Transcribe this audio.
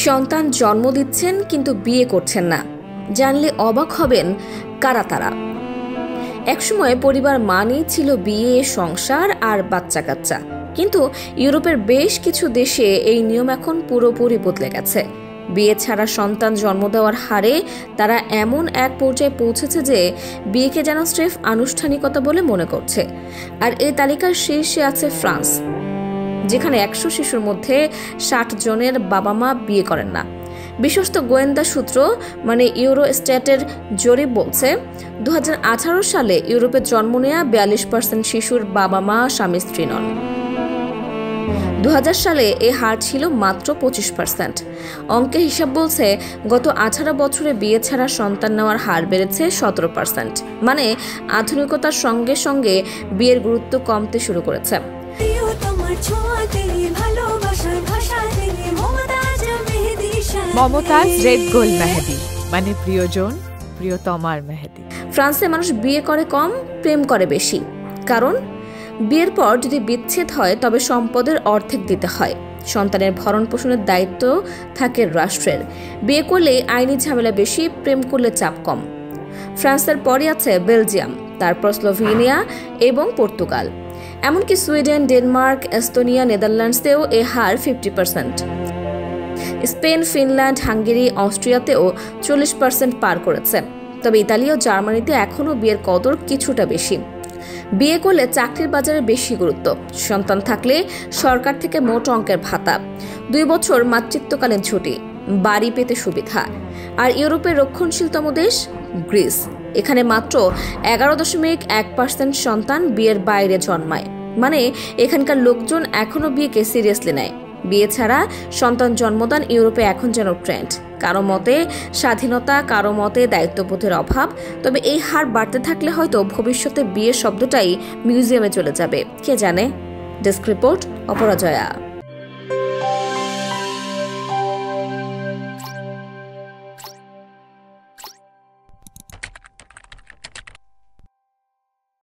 সন্তান জন্ম দিচ্ছেন কিন্তু বিয়ে করছেন না, জানলে অবাক হবেন কারা তারা। একসময় পরিবার মানেই ছিল বিয়ে, সংসার আর বাচ্চা কাচ্চা, কিন্তু ইউরোপের বেশ কিছু দেশে এই নিয়ম এখন পুরোপুরি বদলে গেছে। বিয়ে ছাড়া সন্তান জন্ম দেওয়ার হারে তারা এমন এক পর্যায়ে পৌঁছেছে যে বিয়েকে যেন স্রেফ আনুষ্ঠানিকতা বলে মনে করছে। আর এই তালিকার শীর্ষে আছে ফ্রান্স, যেখানে 100 শিশুর মধ্যে 60 জনের বাবা মা বিয়ে করেন না। বিশ্বস্ত গোয়েন্দা সূত্র ইউরোস্ট্যাটের জরিপ বলছে 2018 সালে ইউরোপে জন্ম নেওয়া 42% শিশুর বাবা মা স্বামী স্ত্রী নন। 2000 সালে এ হার ছিল মাত্র 25%। অঙ্কের হিসাব বলছে গত 18 বছরে বিয়ে ছাড়া সন্তান নেওয়ার হার বেড়েছে 17%। মানে আধুনিকতার সঙ্গে সঙ্গে বিয়ের গুরুত্ব কমতে শুরু করেছে। মমতাজ রেড গোল্ড মেহেদি, মানে প্রিয়জন প্রিয়তমার মেহেদি। ফ্রান্সে মানুষ বিয়ে করে কম, প্রেম করে বেশি। কারণ বিয়ের পর যদি বিচ্ছেদ হয় তবে সম্পদের অর্ধেক দিতে হয়, সন্তানের ভরণ পোষণের দায়িত্ব থাকে রাষ্ট্রের। বিয়ে করলে আইনি ঝামেলা বেশি, প্রেম করলে চাপ কম। ফ্রান্সের পরে আছে বেলজিয়াম, তারপর স্লোভেনিয়া এবং পর্তুগাল। এমনকি সুইডেন, ডেনমার্ক, এস্তোনিয়া, নেদারল্যান্ডসেও এ হার 50%। স্পেন, ফিনল্যান্ড, হাঙ্গেরি, অস্ট্রিয়াতেও 40% পার করেছে। তবে ইতালি ও জার্মানিতে এখনও বিয়ের কদর কিছুটা বেশি। বিয়ে করলে চাকরির বাজারে বেশি গুরুত্ব, সন্তান থাকলে সরকার থেকে মোট অঙ্কের ভাতা, 2 বছর মাতৃত্বকালীন ছুটি, বাড়ি পেতে সুবিধা। আর ইউরোপের রক্ষণশীলতম দেশ গ্রিস, এখানে মাত্র 11.1% সন্তান বিয়ের বাইরে জন্মায়। মানে এখানকার লোকজন এখনও বিয়েকে সিরিয়াসলি নেয়। বিয়ে ছাড়া সন্তান জন্মদান ইউরোপে এখন যেন ট্রেন্ড। কারো মতে স্বাধীনতা, কারো মতে দায়িত্ববোধের অভাব। তবে এই হার বাড়তে থাকলে হয়তো ভবিষ্যতে বিয়ে শব্দটাই মিউজিয়ামে চলে যাবে, কে জানে। Desk report, অপরাজয়া।